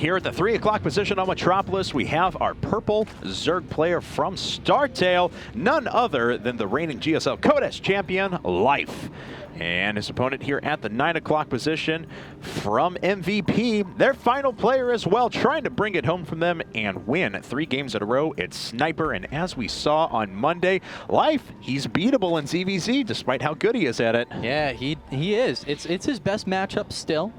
here at the 3 o'clock position on Metropolis, we have our purple Zerg player from StarTale, none other than the reigning GSL Codex champion, Life. And his opponent here at the 9 o'clock position from MVP, their final player as well, trying to bring it home from them and win 3 games in a row. It's Sniper, and as we saw on Monday, Life, he's beatable in ZVZ despite how good he is at it. Yeah, he is. It's his best matchup still.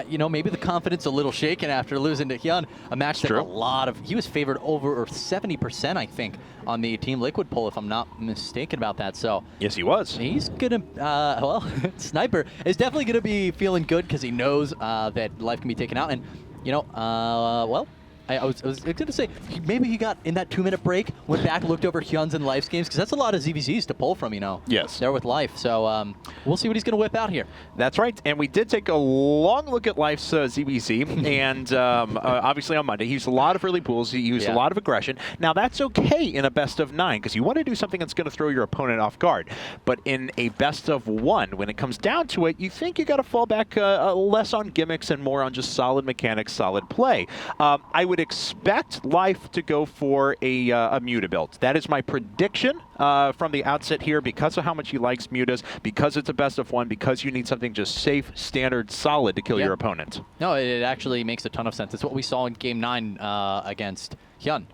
You know, maybe the confidence a little shaken after losing to Hyun, a match that he was favored over 70%, I think, on the Team Liquid poll, if I'm not mistaken about that. So yes, he was. He's gonna, well, Sniper is definitely gonna be feeling good because he knows that Life can be taken out, and you know, well. I was going to say, maybe he got in that 2-minute break, went back, looked over Hyun's and Life's games, because that's a lot of ZVZs to pull from, you know. Yes. There with Life. So we'll see what he's going to whip out here. That's right. And we did take a long look at Life's ZVZ, and obviously on Monday, he used a lot of early pools. He used a lot of aggression. Now, that's okay in a best-of-9, because you want to do something that's going to throw your opponent off guard. But in a best-of-1, when it comes down to it, you think you got to fall back less on gimmicks and more on just solid mechanics, solid play. I would expect Life to go for a Muta build. That is my prediction from the outset here, because of how much he likes Mutas, because it's a best-of-1, because you need something just safe, standard, solid to kill your opponent. No, it actually makes a ton of sense. It's what we saw in Game 9 against Hyun.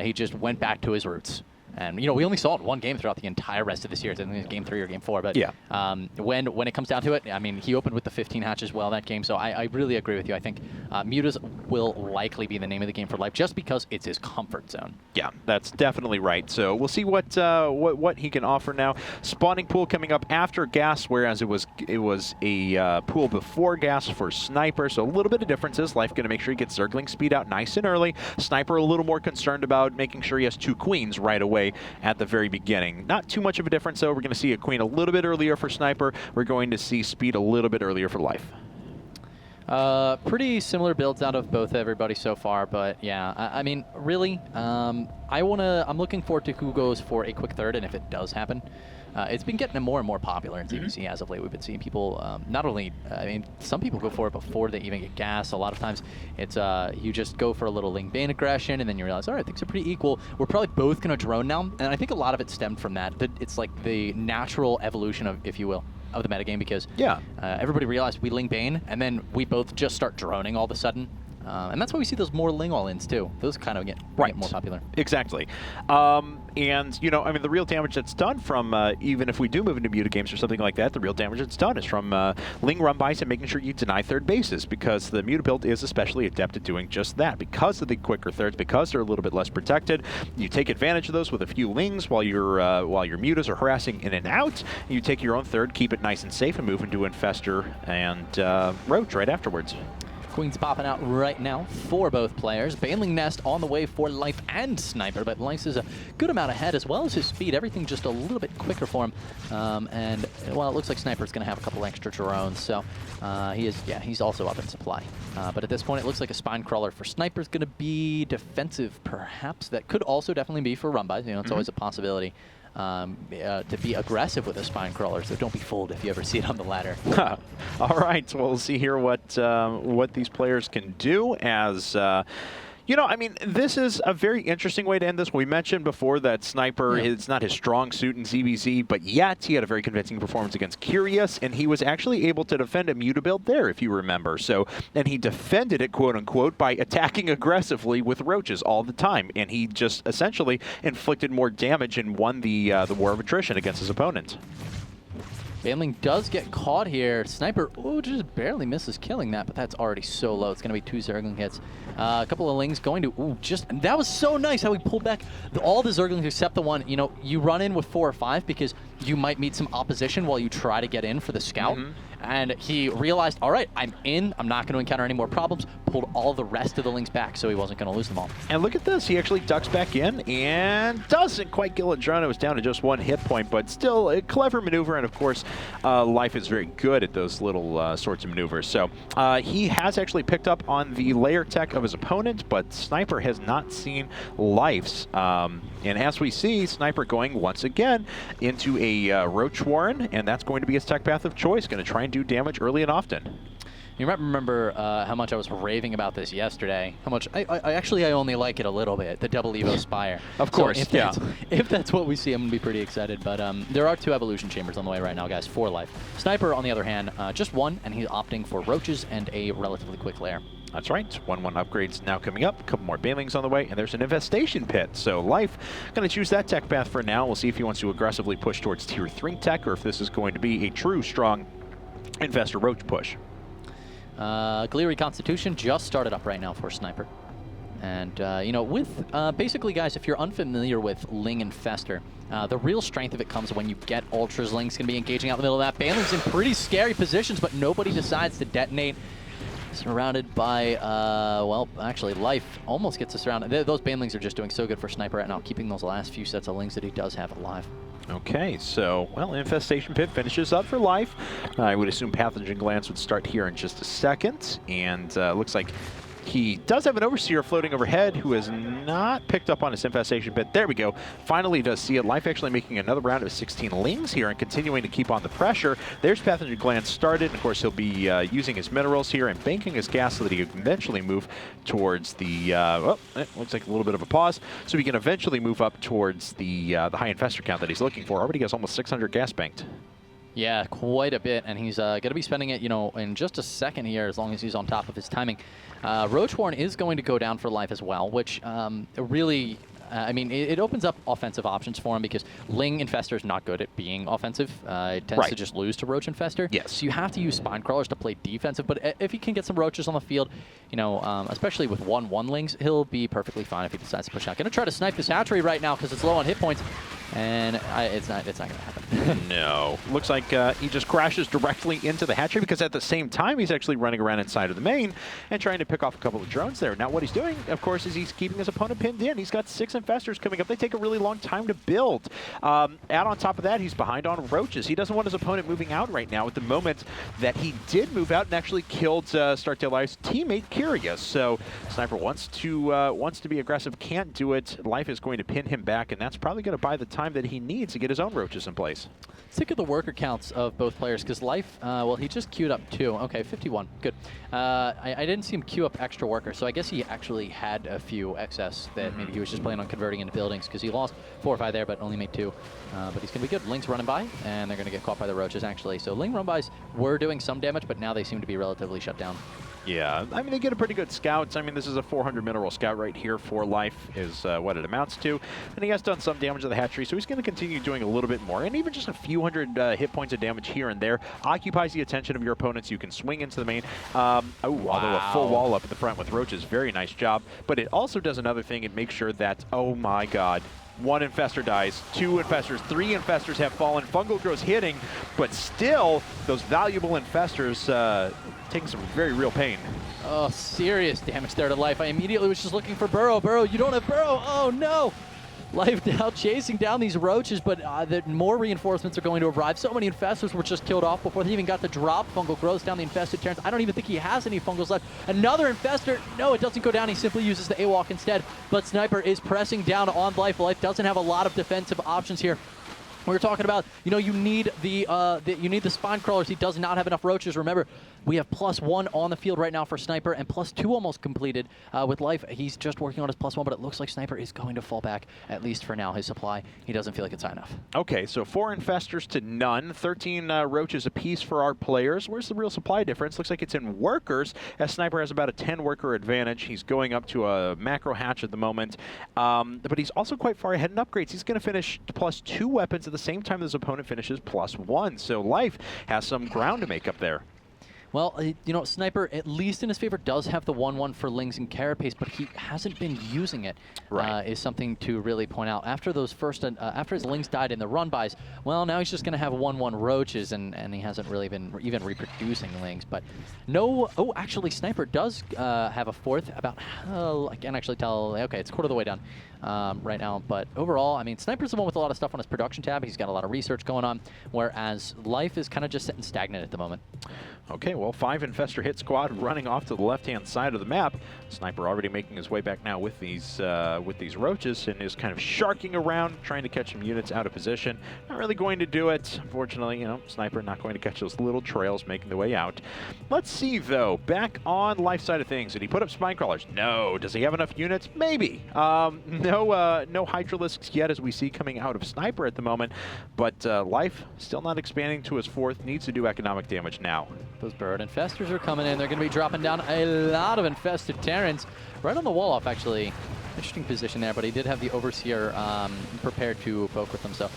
He just went back to his roots. And, you know, we only saw it in 1 game throughout the entire rest of this year. I think it was Game 3 or Game 4. But when it comes down to it, I mean, he opened with the 15 hatch as well that game. So I really agree with you. I think Mutas will likely be the name of the game for Life just because it's his comfort zone. Yeah, that's definitely right. So we'll see what he can offer now. Spawning pool coming up after Gas, whereas it was a pool before Gas for Sniper. So a little bit of differences. Life going to make sure he gets Zergling speed out nice and early. Sniper a little more concerned about making sure he has 2 queens right away at the very beginning. Not too much of a difference, though. We're going to see a queen a little bit earlier for Sniper. We're going to see speed a little bit earlier for Life. Pretty similar builds out of both everybody so far, but yeah, I mean, really, I'm looking forward to who goes for a quick third, and if it does happen. It's been getting more and more popular in ZVZ as of late. We've been seeing people, not only, I mean, some people go for it before they even get gas. A lot of times it's, you just go for a little Ling Bane aggression, and then you realize, all right, things are pretty equal. We're probably both going to drone now, and I think a lot of it stemmed from that. It's like the natural evolution of, if you will, of the metagame, because everybody realized we Ling Bane, and then we both just start droning all of a sudden. And that's why we see those more Ling all-ins, too. Those kind of get more popular. Exactly. And, you know, I mean, the real damage that's done from, even if we do move into Muta games or something like that, the real damage that's done is from Ling run-bys and making sure you deny third bases, because the Muta build is especially adept at doing just that. Because of the quicker thirds, because they're a little bit less protected, you take advantage of those with a few Lings while your Mutas are harassing in and out. You take your own third, keep it nice and safe, and move into Infestor and Roach right afterwards. Queen's popping out right now for both players. Baneling Nest on the way for Life and Sniper, but Life is a good amount ahead, as well as his speed. Everything just a little bit quicker for him. And, well, it looks like Sniper's going to have a couple extra drones, so he's also up in supply. But at this point, it looks like a Spine Crawler for Sniper's going to be defensive, perhaps. That could also definitely be for run-bys. You know, it's always a possibility. To be aggressive with a Spine Crawler, so don't be fooled if you ever see it on the ladder. All right, well, we'll see here what these players can do as... you know, I mean, this is a very interesting way to end this. We mentioned before that Sniper is not his strong suit in ZVZ, but yet he had a very convincing performance against Curious, and he was actually able to defend a Muta build there, if you remember. So, and he defended it, quote-unquote, by attacking aggressively with Roaches all the time, and he just essentially inflicted more damage and won the war of attrition against his opponent. Baneling does get caught here. Sniper, just barely misses killing that, but that's already so low. It's going to be 2 Zergling hits. A couple of Lings going to, that was so nice how he pulled back all the Zerglings except the one. You know, you run in with 4 or 5 because you might meet some opposition while you try to get in for the scout. And he realized, all right, I'm in. I'm not going to encounter any more problems. Pulled all the rest of the Lings back, so he wasn't going to lose them all. And look at this. He actually ducks back in and doesn't quite kill a drone. It was down to just 1 hit point, but still a clever maneuver. And, of course, Life is very good at those little sorts of maneuvers. So he has actually picked up on the layer tech of his opponent, but Sniper has not seen Life's. And as we see, Sniper going once again into a Roach Warren, and that's going to be his tech path of choice. Going to try and do damage early and often. You might remember how much I was raving about this yesterday. How much I only like it a little bit. The double Evo Spire. Of course, so if that's what we see, I'm gonna be pretty excited. But there are 2 evolution chambers on the way right now, guys, for life. Sniper, on the other hand, just 1, and he's opting for roaches and a relatively quick lair. That's right. 1-1 upgrades now coming up. A couple more banelings on the way, and there's an infestation pit. So Life going to choose that tech path for now. We'll see if he wants to aggressively push towards tier 3 tech, or if this is going to be a true strong infestor roach push. Gleary Constitution just started up right now for Sniper. And, you know, with basically, guys, if you're unfamiliar with Ling Infestor, the real strength of it comes when you get Ultras. Ling's going to be engaging out the middle of that. Baneling's in pretty scary positions, but nobody decides to detonate. Surrounded by, well, actually, Life almost gets us surrounded. Those Banelings are just doing so good for Sniper right now, keeping those last few sets of Lings that he does have alive. Okay, so, well, Infestation Pit finishes up for Life. I would assume Pathogen Glance would start here in just a second, and looks like he does have an Overseer floating overhead who has not picked up on his Infestation Pit. There we go. Finally does see it. Life actually making another round of 16 Lings here and continuing to keep on the pressure. There's Pathogen Glance started. Of course, he'll be using his minerals here and banking his gas so that he can eventually move towards the, well, it looks like a little bit of a pause. So he can eventually move up towards the high Infestor count that he's looking for. Already has almost 600 gas banked. Yeah, quite a bit, and he's going to be spending it, you know, in just a second here, as long as he's on top of his timing. Roachhorn is going to go down for Life as well, which really, I mean, it opens up offensive options for him because Ling Infestor is not good at being offensive. It tends to just lose to Roach Infestor. Yes. So you have to use Spine Crawlers to play defensive, but if he can get some Roaches on the field, you know, especially with 1/1 Lings, he'll be perfectly fine if he decides to push out. Going to try to snipe this hatchery right now because it's low on hit points. And it's not going to happen. No. Looks like he just crashes directly into the hatchery because at the same time he's actually running around inside of the main and trying to pick off a couple of drones there. Now what he's doing, of course, is he's keeping his opponent pinned in. He's got 6 Infestors coming up. They take a really long time to build. Add on top of that, he's behind on Roaches. He doesn't want his opponent moving out right now at the moment that he did move out and actually killed StarTale Life's teammate Curious. So Sniper wants to be aggressive, can't do it. Life is going to pin him back, and that's probably going to buy the time that he needs to get his own Roaches in place. Let's look at the worker counts of both players, because Life, well, he just queued up 2. Okay, 51. Good. I didn't see him queue up extra workers, so I guess he actually had a few excess that maybe he was just planning on converting into buildings, because he lost 4 or 5 there, but only made 2. But he's going to be good. Ling's running by, and they're going to get caught by the Roaches, actually. So Ling run-bys were doing some damage, but now they seem to be relatively shut down. Yeah, I mean, they get a pretty good scout. I mean, this is a 400 mineral scout right here for Life is what it amounts to. And he has done some damage to the hatchery, so he's going to continue doing a little bit more. And even just a few hundred hit points of damage here and there occupies the attention of your opponents. You can swing into the main. Although a full wall up at the front with Roaches, very nice job. But it also does another thing. It makes sure that, oh my god, 1 Infestor dies, 2 Infestors, 3 Infestors have fallen. Fungal Grow's hitting, but still, those valuable Infestors taking some very real pain. Oh, serious damage there to Life. I immediately was just looking for Burrow. Burrow, you don't have Burrow. Oh, no. Life now chasing down these Roaches, but more reinforcements are going to arrive. So many Infestors were just killed off before they even got the drop. Fungal grows down the Infested Terrans. I don't even think he has any Fungals left. Another Infestor. No, it doesn't go down. He simply uses the AWOC instead. But Sniper is pressing down on Life. Life doesn't have a lot of defensive options here. We were talking about, you know, you need the Spine Crawlers. He does not have enough Roaches. Remember, we have +1 on the field right now for Sniper and +2 almost completed with Life. He's just working on his +1, but it looks like Sniper is going to fall back, at least for now, his supply. He doesn't feel like it's high enough. Okay, so 4 Infestors to none, 13 Roaches apiece for our players. Where's the real supply difference? Looks like it's in workers, as Sniper has about a 10 worker advantage. He's going up to a macro hatch at the moment, but he's also quite far ahead in upgrades. He's going to finish +2 weapons at the same time his opponent finishes +1. So Life has some ground to make up there. Well, you know, Sniper, at least in his favor, does have the 1/1 for Lings and Carapace, but he hasn't been using it, is something to really point out. After those first, after his Lings died in the run-bys, well, now he's just going to have 1/1 Roaches, and he hasn't really been even reproducing Lings. But no, oh, actually, Sniper does have a 4th, about, I can't actually tell, okay, it's a quarter of the way down. right now. But overall, I mean, Sniper's the one with a lot of stuff on his production tab. He's got a lot of research going on, whereas Life is kind of just sitting stagnant at the moment. Okay, well, 5 Infestor hit squad running off to the left-hand side of the map. Sniper already making his way back now with these roaches and is kind of sharking around, trying to catch some units out of position. Not really going to do it. Unfortunately, you know, Sniper not going to catch those little trails making their way out. Let's see, though, back on Life side of things. Did he put up spine crawlers? No. Does he have enough units? Maybe. No Hydralisks yet, as we see coming out of Sniper at the moment, but Life still not expanding to his 4th. Needs to do economic damage now. Those bird infestors are coming in. They're going to be dropping down a lot of infested Terrans right on the wall off, actually. Interesting position there, but he did have the Overseer prepared to poke with them, so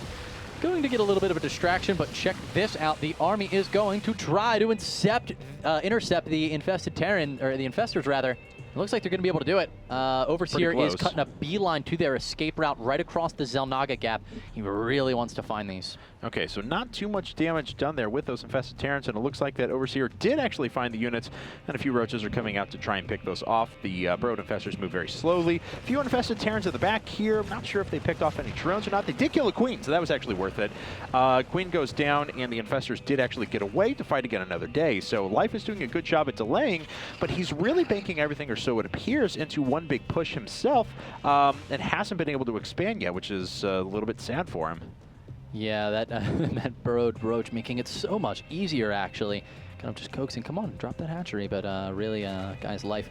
going to get a little bit of a distraction, but check this out. The army is going to try to intercept the infested Terran, or the infestors rather. It looks like they're going to be able to do it. Overseer is cutting a beeline to their escape route right across the Zelnaga gap. He really wants to find these. Okay, so not too much damage done there with those infested Terrans, and it looks like that Overseer did actually find the units, and a few roaches are coming out to try and pick those off. The Burrowed Infestors move very slowly. A few infested Terrans at the back here. I'm not sure if they picked off any drones or not. They did kill a Queen, so that was actually worth it. Queen goes down, and the Infestors did actually get away to fight again another day. So Life is doing a good job at delaying, but he's really banking everything, or so it appears, into one big push himself, and hasn't been able to expand yet, which is a little bit sad for him. Yeah, that that burrowed roach making it so much easier, actually. Kind of just coaxing, come on, drop that hatchery. But really, guy's Life,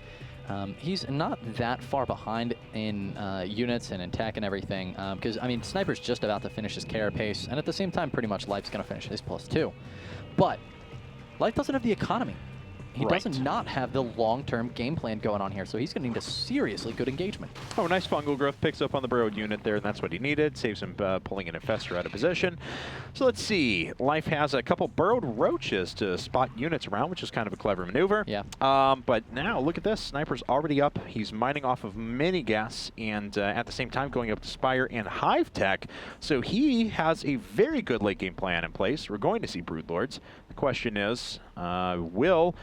he's not that far behind in units and in tech and everything. Because, I mean, Sniper's just about to finish his carapace, and at the same time, pretty much Life's going to finish his +2. But Life doesn't have the economy. He does not have the long-term game plan going on here, so he's going to need a seriously good engagement. Oh, nice fungal growth picks up on the burrowed unit there, and that's what he needed. Saves him pulling an infestor out of position. So let's see. Life has a couple burrowed roaches to spot units around, which is kind of a clever maneuver. Yeah. But now, look at this. Sniper's already up. He's mining off of mini gas, and at the same time going up to Spire and Hive Tech. So he has a very good late game plan in place. We're going to see Broodlords. The question is, will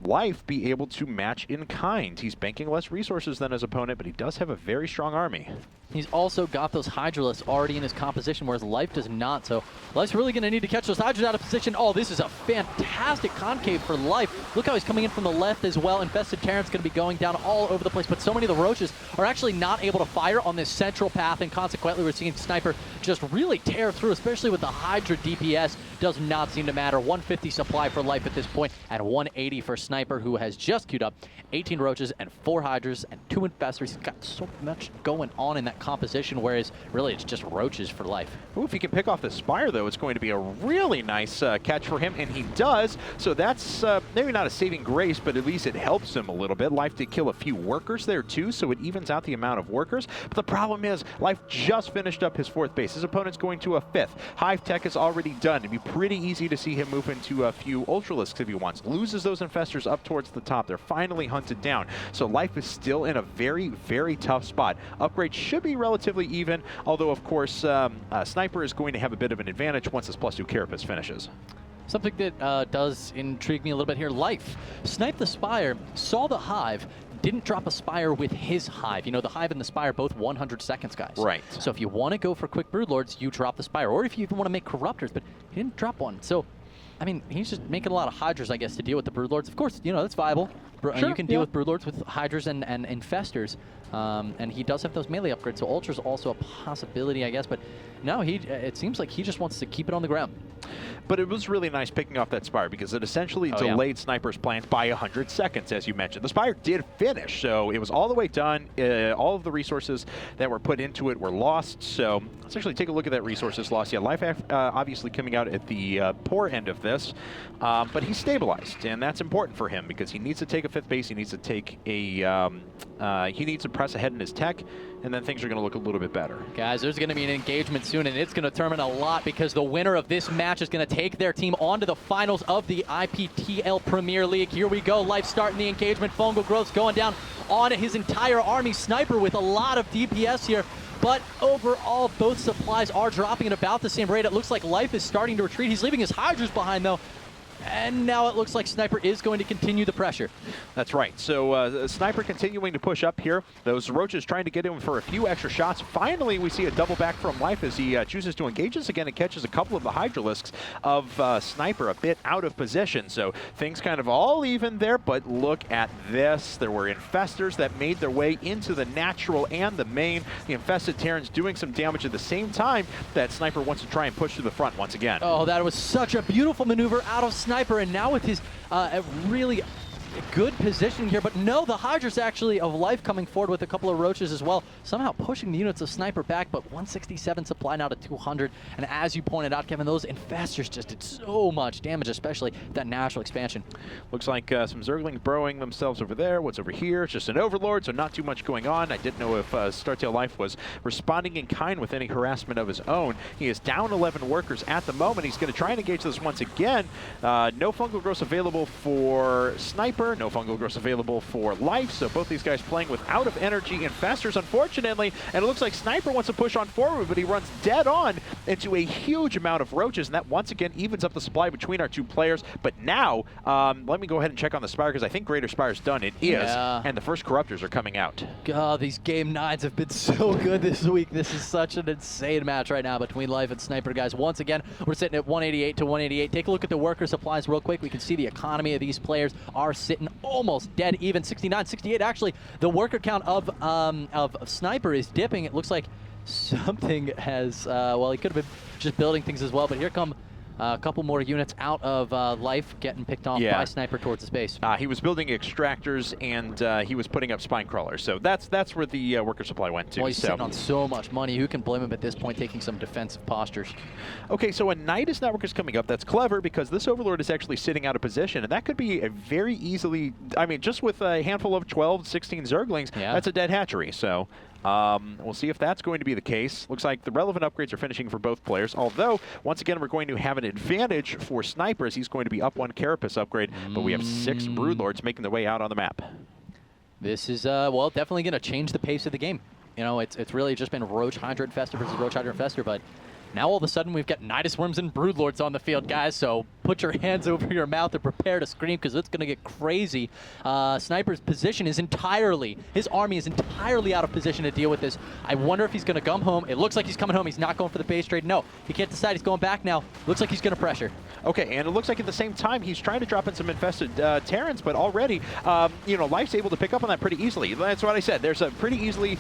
Life be able to match in kind? He's banking less resources than his opponent, but he does have a very strong army. He's also got those Hydralisks already in his composition, whereas Life does not. So Life's really going to need to catch those Hydras out of position. Oh, this is a fantastic concave for Life. Look how he's coming in from the left as well. Infested Terran's going to be going down all over the place, but so many of the Roaches are actually not able to fire on this central path, and consequently we're seeing Sniper just really tear through, especially with the Hydra DPS. Does not seem to matter. 150 supply for Life at this point, and 180 for Sniper, who has just queued up 18 Roaches and 4 Hydras and 2 Infestors. He's got so much going on in that composition, whereas really it's just Roaches for Life. Ooh, if he can pick off the Spire, though, it's going to be a really nice catch for him, and he does. So that's maybe not a saving grace, but at least it helps him a little bit. Life did kill a few workers there, too, so it evens out the amount of workers. But the problem is, Life just finished up his 4th base. His opponent's going to a 5th. Hive Tech is already done. It'd be pretty easy to see him move into a few Ultralisks if he wants. Loses those Infestors up towards the top. They're finally hunted down. So Life is still in a very, very tough spot. Upgrade should be relatively even, although, of course, Sniper is going to have a bit of an advantage once this +2 Carapace finishes. Something that does intrigue me a little bit here. Life sniped the Spire, saw the Hive, didn't drop a Spire with his Hive. You know, the Hive and the Spire both 100 seconds, guys. Right. So if you want to go for quick Broodlords, you drop the Spire. Or if you even want to make Corruptors, but he didn't drop one. So, I mean, he's just making a lot of Hydras, I guess, to deal with the Broodlords. Of course, you know, that's viable. Sure, you can deal with Broodlords with Hydras and Infestors. And he does have those melee upgrades, so Ultra's also a possibility, I guess. But no, it seems like he just wants to keep it on the ground. But it was really nice picking off that Spire because it essentially delayed Sniper's plans by 100 seconds, as you mentioned. The Spire did finish, so it was all the way done. All of the resources that were put into it were lost. So let's actually take a look at that resources loss. Yeah, Life obviously coming out at the poor end of this, but he's stabilized, and that's important for him because he needs to take a 5th base. He needs to take a he needs to press ahead in his tech, and then things are going to look a little bit better. Guys, there's going to be an engagement soon, and it's going to determine a lot because the winner of this match is going to take their team on to the finals of the IPTL Premier League. Here we go. Life starting the engagement. Fungal Growth's going down on his entire army. Sniper with a lot of DPS here. But overall, both supplies are dropping at about the same rate. It looks like Life is starting to retreat. He's leaving his Hydras behind, though. And now it looks like Sniper is going to continue the pressure. That's right. So Sniper continuing to push up here. Those Roaches trying to get him for a few extra shots. Finally, we see a double back from Life as he chooses to engage us again and catches a couple of the Hydralisks of Sniper a bit out of position. So things kind of all even there, but look at this. There were Infestors that made their way into the natural and the main. The Infested Terrans doing some damage at the same time that Sniper wants to try and push to the front once again. Oh, that was such a beautiful maneuver out of Sniper, and now with his really good position here, but no, the Hydras actually of Life coming forward with a couple of Roaches as well, somehow pushing the units of Sniper back, but 167 supply now to 200, and as you pointed out, Kevin, those Infestors just did so much damage, especially that natural expansion. Looks like some Zerglings burrowing themselves over there. What's over here? It's just an Overlord, so not too much going on. I didn't know if StarTale Life was responding in kind with any harassment of his own. He is down 11 workers at the moment. He's going to try and engage this once again. No Fungal Growth available for Sniper. No Fungal Growth available for Life, so both these guys playing with out of energy Infestors, unfortunately, and it looks like Sniper wants to push on forward, but he runs dead on into a huge amount of Roaches, and that once again evens up the supply between our two players. But now, let me go ahead and check on the Spire, because I think Greater Spire's done. It is, and the first Corruptors are coming out. God, these Game 9s have been so good this week. This is such an insane match right now between Life and Sniper, guys. Once again, we're sitting at 188 to 188. Take a look at the worker supplies real quick. We can see the economy of these players are sitting almost dead even. 69, 68. Actually, the worker count of Sniper is dipping. It looks like something has, well, he could have been just building things as well, but here come a couple more units out of Life getting picked off by Sniper towards the space. He was building extractors, and he was putting up spine crawlers. So that's where the worker supply went to. Well, he's sitting on so much money. Who can blame him at this point, taking some defensive postures? Okay, so a Nidus Network is coming up. That's clever, because this Overlord is actually sitting out of position, and that could be a very easily, I mean, just with a handful of 12, 16 Zerglings, that's a dead hatchery. So we'll see if that's going to be the case. Looks like the relevant upgrades are finishing for both players, although, once again, we're going to have an advantage for Sniper as he's going to be up one Carapace upgrade, but we have 6 Broodlords making their way out on the map. This is, well, definitely going to change the pace of the game. You know, it's really just been Roach Hydra Infestor versus Roach Hydra Infestor, but now all of a sudden we've got Nidus Worms and Broodlords on the field, guys, so put your hands over your mouth and prepare to scream, because it's going to get crazy. Sniper's position is entirely, his army is entirely out of position to deal with this. I wonder if he's going to come home. It looks like he's coming home. He's not going for the base trade. No, he can't decide. He's going back now. Looks like he's going to pressure. Okay, and it looks like at the same time he's trying to drop in some Infested Terrans, but already, you know, Life's able to pick up on that pretty easily. That's what I said. There's a pretty easily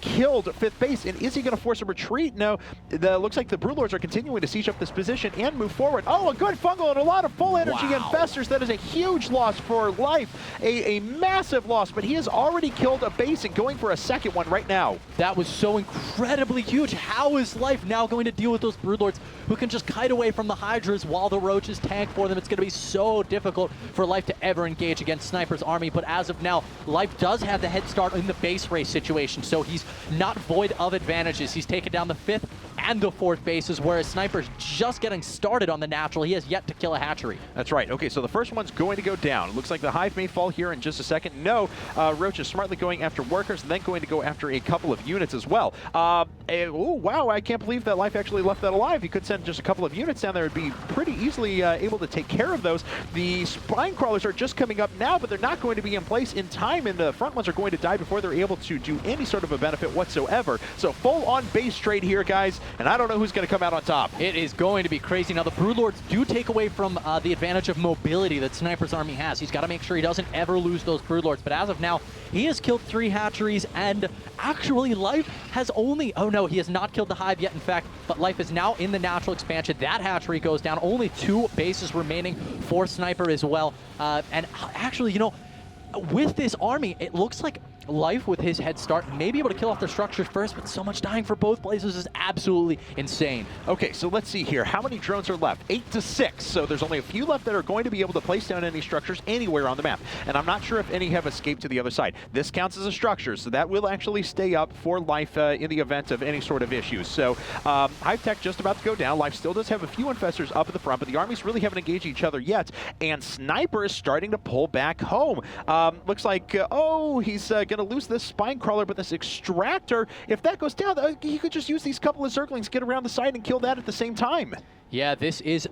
killed 5th base, and is he going to force a retreat? No, looks like the Broodlords are continuing to siege up this position and move forward. Oh, a good Fungal and a lot of full energy Infestors. That is a huge loss for Life, a massive loss, but he has already killed a base and going for a second one right now. That was so incredibly huge. How is Life now going to deal with those Broodlords who can just kite away from the Hydras while the Roaches tank for them? It's going to be so difficult for Life to ever engage against Sniper's army, but as of now, Life does have the head start in the base race situation, so he's not void of advantages. He's taken down the 5th and the 4th bases, whereas Sniper's just getting started on the natural. He has yet to kill a hatchery. That's right. Okay, so the first one's going to go down. It looks like the Hive may fall here in just a second. No, Roach is smartly going after workers and then going to go after a couple of units as well. Oh, wow, I can't believe that Life actually left that alive. He could send just a couple of units down there and be pretty easily able to take care of those. The spine crawlers are just coming up now, but they're not going to be in place in time, and the front ones are going to die before they're able to do any sort of a benefit whatsoever. So full-on base trade here, guys, and I don't know who's going to come out on top. It is going to be crazy. Now, the Broodlords do take away from the advantage of mobility that Sniper's army has. He's got to make sure he doesn't ever lose those Broodlords, but as of now, he has killed 3 hatcheries, and actually Life has only, oh no, he has not killed the Hive yet, in fact, but Life is now in the natural expansion. That hatchery goes down. Only 2 bases remaining for Sniper as well. And actually, you know, with this army, it looks like Life, with his head start, may be able to kill off their structures first, but so much dying for both places is absolutely insane. Okay, so let's see here. How many drones are left? 8 to 6. So there's only a few left that are going to be able to place down any structures anywhere on the map. And I'm not sure if any have escaped to the other side. This counts as a structure, so that will actually stay up for Life in the event of any sort of issues. So Hive Tech just about to go down. Life still does have a few Infestors up at the front, but the armies really haven't engaged each other yet. And Sniper is starting to pull back home. Looks like, oh, he's going to lose this spine crawler, but this extractor, if that goes down, he could just use these couple of Zerglings, get around the side and kill that at the same time. Yeah, this is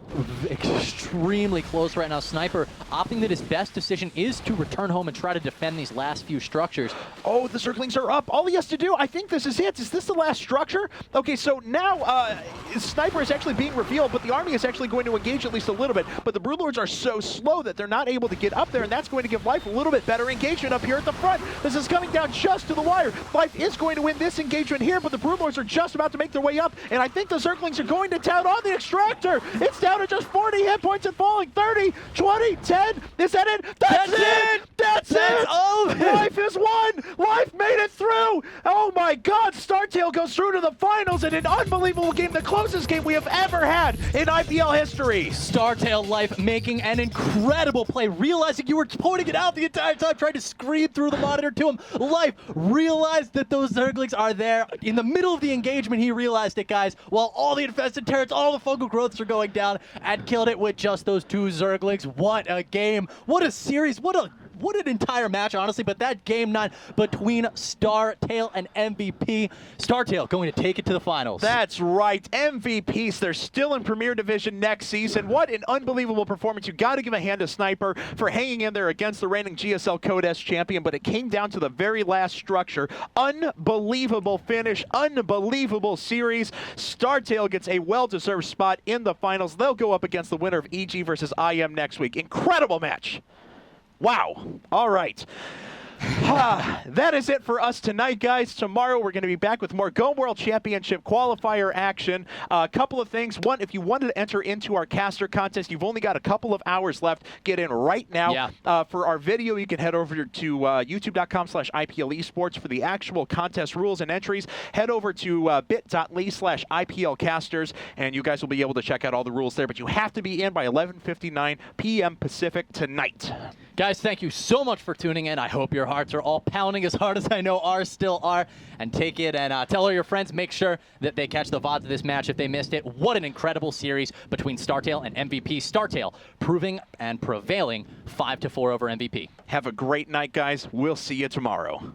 extremely close right now. Sniper opting that his best decision is to return home and try to defend these last few structures. Oh, the Zerglings are up. All he has to do, I think this is it. Is this the last structure? Okay, so now Sniper is actually being revealed, but the army is actually going to engage at least a little bit. But the Broodlords are so slow that they're not able to get up there, and that's going to give Life a little bit better engagement up here at the front. This is coming down just to the wire. Life is going to win this engagement here, but the Broodlords are just about to make their way up, and I think the Zerglings are going to tout on the Extractor. It's down to just 40 hit points and falling. 30, 20, 10. Is that it? That's it! That's it! Over! Life is won! Life made it through! Oh my god, StarTale goes through to the finals in an unbelievable game, the closest game we have ever had in IPL history. StarTale Life making an incredible play, realizing you were pointing it out the entire time, trying to scream through the monitor to him. Life realized that those Zerglings are there. In the middle of the engagement, he realized it, guys, while all the infested turrets, all the fungal growths are going down, and killed it with just those 2 Zerglings. What a game. What a series. What an entire match, honestly. But that game 9 between StarTale and MVP. StarTale going to take it to the finals. That's right. MVPs. They're still in Premier Division next season. What an unbelievable performance. You got to give a hand to Sniper for hanging in there against the reigning GSL Code S champion, but it came down to the very last structure. Unbelievable finish. Unbelievable series. StarTale gets a well-deserved spot in the finals. They'll go up against the winner of EG versus IM next week. Incredible match. Wow. All right. That is it for us tonight, guys. Tomorrow we're going to be back with more Go World Championship qualifier action. A couple of things. One, if you wanted to enter into our caster contest, you've only got a couple of hours left. Get in right now. Yeah. For our video, you can head over to youtube.com/IPL Esports for the actual contest rules and entries. Head over to bit.ly/IPL Casters, and you guys will be able to check out all the rules there. But you have to be in by 11:59 p.m. Pacific tonight. Guys, thank you so much for tuning in. I hope your hearts are all pounding as hard as I know ours still are. And take it and tell all your friends. Make sure that they catch the VODs of this match if they missed it. What an incredible series between StarTale and MVP. StarTale proving and prevailing 5-4 over MVP. Have a great night, guys. We'll see you tomorrow.